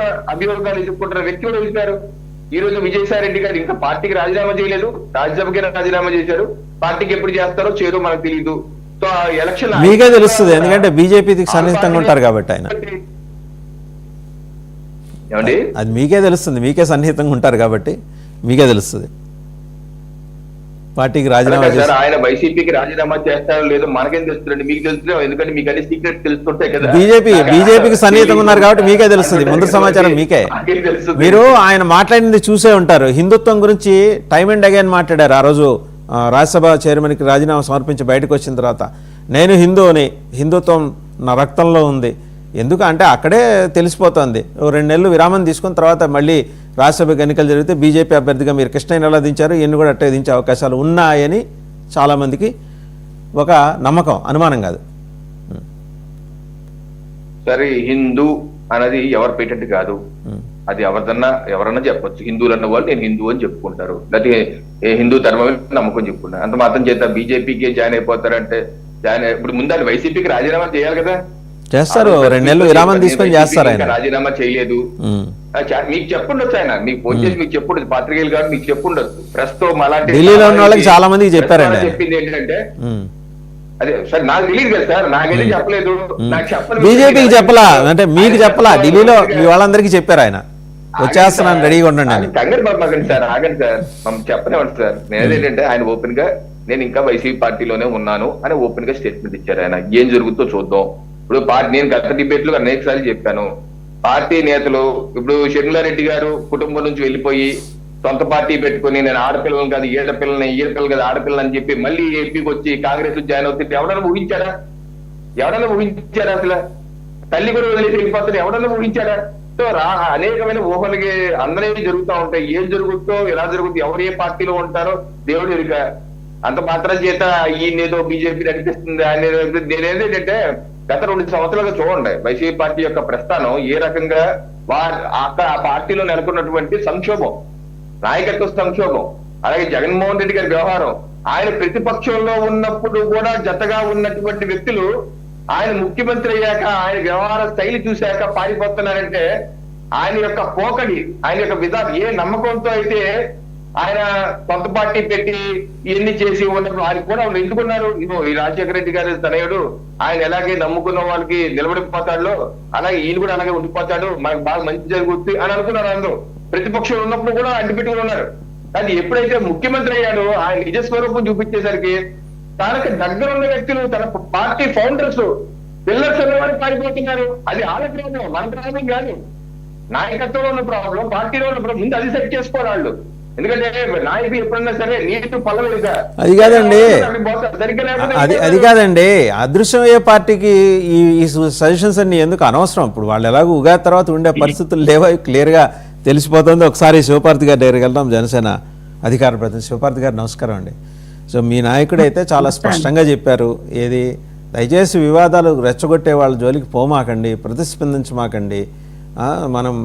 కూడా అభియోగాలు ఎదుర్కొంటున్న వ్యక్తి కూడా వెళ్ళిపోయారు. ఈ రోజు విజయసాయి రెడ్డి గారు ఇంకా పార్టీకి రాజీనామా చేయలేదు, రాజ్యసభకి రాజీనామా చేశారు. పార్టీకి ఎప్పుడు చేస్తారో చేయరో మనకు తెలియదు. సో ఆ ఎలక్షన్ మీకే తెలుస్తుంది, ఎందుకంటే బీజేపీకి సన్నిహితంగా ఉంటారు కాబట్టి ఆయన. ఏమండి అది మీకే తెలుస్తుంది, మీకే సన్నిహితంగా ఉంటారు కాబట్టి మీకే తెలుస్తుంది. పార్టీకి రాజీనామా చేస్తారు. ఆయన వైసీపీకి రాజీనామా చేస్తారో లేదో మనకేం తెలుస్తుందండి, మీకు తెలుస్తుంది. ఎందుకంటే మీకు అన్ని సీక్రెట్ తెలుస్తుంటాయి కదా. బీజేపీకి సన్నిహితంగా ఉన్నారు కాబట్టి మీకే తెలుస్తుంది, ముందు సమాచారం మీకే. మీరు ఆయన మాట్లాడింది చూసే ఉంటారు. హిందుత్వం గురించి టైమ్ అండ్ అగైన్ మాట్లాడారు. ఆ రోజు రాజ్యసభ చైర్మన్కి రాజీనామా సమర్పించి బయటకు వచ్చిన తర్వాత నేను హిందువుని, హిందుత్వం నా రక్తంలో ఉంది. ఎందుకు అంటే అక్కడే తెలిసిపోతుంది. 2 నెలలు విరామం తీసుకున్న తర్వాత మళ్ళీ రాజ్యసభకు ఎన్నికలు జరిగితే బీజేపీ అభ్యర్థిగా మీరు కృష్ణయ్యని ఎలా దించారు, ఇన్ని కూడా అట్టే దించే అవకాశాలు ఉన్నాయని చాలామందికి ఒక నమ్మకం, అనుమానం కాదు. సరే, హిందూ అనేది ఎవరు పేటెంట్ కాదు, అది ఎవరన్నా చెప్పొచ్చు. హిందువులు అన్న వాళ్ళు నేను హిందూ అని చెప్పుకుంటారు, లేకపోతే హిందూ ధర్మం నమ్మకం చెప్పుకుంటారు. అంత మాత్రం చేత బీజేపీకి జాయిన్ అయిపోతారంటే ఇప్పుడు ముందు రాజీనామా రాజీనామా చేయాలి కదా. చేస్తారు, 2 నెలలు విరామం తీసుకొని చేస్తారు. ఆయన రాజీనామా చేయలేదు. మీకు చెప్పుండొచ్చు, ఆయన మీకు ఫోన్ చేసి మీకు చెప్పుండదు, పాత్రికేయులు కాబట్టి మీకు చెప్పుండొచ్చు. ప్రస్తుతం అలాంటి ఢిల్లీలో ఉన్న వాళ్ళకి చాలా మందికి చెప్పారండి. చెప్పింది ఏంటంటే అదే సార్, నాకు తెలియదు కదా సార్, నాకైతే చెప్పలేదు. నాకు చెప్పలేదు. బీజేపీకి చెప్పలా అంటే మీకు చెప్పలా, ఢిల్లీలో మీ వాళ్ళందరికీ చెప్పారు ఆయన వచ్చేస్తున్నాను రెడీగా ఉండండి అని. కంగారు బాబు సార్, ఆగండి సార్, మమ్మల్ని చెప్పనివ్వండి సార్. నేనేంటంటే ఆయన ఓపెన్ గా నేను ఇంకా వైసీపీ పార్టీలోనే ఉన్నాను అని ఓపెన్ గా స్టేట్మెంట్ ఇచ్చారు. ఆయన ఏం జరుగుతుందో చూద్దాం. ఇప్పుడు నేను గత డిబేట్ లో అనేక సార్లు చెప్పాను, పార్టీ నేతలు ఇప్పుడు షర్మిలారెడ్డి గారు కుటుంబం నుంచి వెళ్ళిపోయి సొంత పార్టీ పెట్టుకుని నేను ఆడపిల్లలను కాదు ఈడపిల్లలు కాదు ఆడపిల్లలు అని చెప్పి మళ్ళీ ఏపీకి వచ్చి కాంగ్రెస్ లో జాయిన్ అవుతుంటే ఎవడన్నా ఊహించారా? అసలు తల్లి కూడా వదిలేసి వెళ్ళిపోతుంది, ఎవడన్నా ఊహించారా? సో అనేకమైన ఊహలకి అందరికీ జరుగుతూ ఉంటాయి. ఏం జరుగుతుందో ఎలా జరుగుతుందో ఎవరు ఏ పార్టీలో ఉంటారో దేవుడు ఎరుక. అంత మాత్రం చేత ఈయనేదో బీజేపీ నడిపిస్తుంది ఆయన. నేనేంటంటే గత 2 సంవత్సరాలుగా చూడండి వైసీపీ పార్టీ యొక్క ప్రస్థానం ఏ రకంగా ఆ పార్టీలో నెలకొన్నటువంటి సంక్షోభం, నాయకత్వ సంక్షోభం, అలాగే జగన్మోహన్ రెడ్డి గారి వ్యవహారం. ఆయన ప్రతిపక్షంలో ఉన్నప్పుడు కూడా జతగా ఉన్నటువంటి వ్యక్తులు ఆయన ముఖ్యమంత్రి అయ్యాక ఆయన వ్యవహార శైలి చూశాక పారిపోతున్నారంటే ఆయన యొక్క పోకడి, ఆయన యొక్క విధానం, ఏ నమ్మకంతో అయితే ఆయన సొంత పార్టీ పెట్టి ఇవన్నీ చేసి ఉన్నప్పుడు ఆయన కూడా ఎందుకున్నారు. ఈ రాజశేఖర రెడ్డి గారి తనయుడు ఆయన ఎలాగే నమ్ముకున్న వాళ్ళకి నిలబడిపోతాడో అలాగే ఈయన కూడా అలాగే ఉండిపోతాడు, మనకు బాగా మంచి జరుగుతుంది అని అనుకున్నారు. అందరూ ప్రతిపక్షంలో ఉన్నప్పుడు కూడా అడ్డుపెట్టుకుని ఉన్నారు. అది ఎప్పుడైతే ముఖ్యమంత్రి అయ్యాడో ఆయన నిజస్వరూపం చూపించేసరికి తనకు దగ్గర ఉన్న వ్యక్తులు, తన పార్టీ ఫౌండర్స్, పిల్లర్స్ అనేవారు పారిపోతున్నారు. అది వాళ్ళ ప్రాబ్లం, మన ప్రాబ్లం కాదు. నాయకత్వంలో ఉన్న ప్రాబ్లం, పార్టీలో ఉన్న ప్రాబ్లం. ముందు అది సెట్ చేసుకోవాలి వాళ్ళు. ఎందుకంటే నాయకుడు ఎప్పుడన్నా సరే నీటి పల్లవిగా అది కాదండి, అది కాదండి. అదృశ్యమయ్యే పార్టీకి ఈ సజెషన్స్ అన్ని ఎందుకు అనవసరం? ఇప్పుడు వాళ్ళు ఎలాగో ఉగాది తర్వాత ఉండే పరిస్థితులు లేవో క్లియర్గా తెలిసిపోతుంది. ఒకసారి శివపార్తి గారి దగ్గరికి వెళ్దాం. జనసేన అధికార ప్రతినిధి శివపార్తి గారు నమస్కారం అండి. సో మీ నాయకుడు అయితే చాలా స్పష్టంగా చెప్పారు, ఏది దయచేసి వివాదాలు రెచ్చగొట్టే వాళ్ళ జోలికి పోమాకండి, ప్రతిస్పందించమాకండి, మనం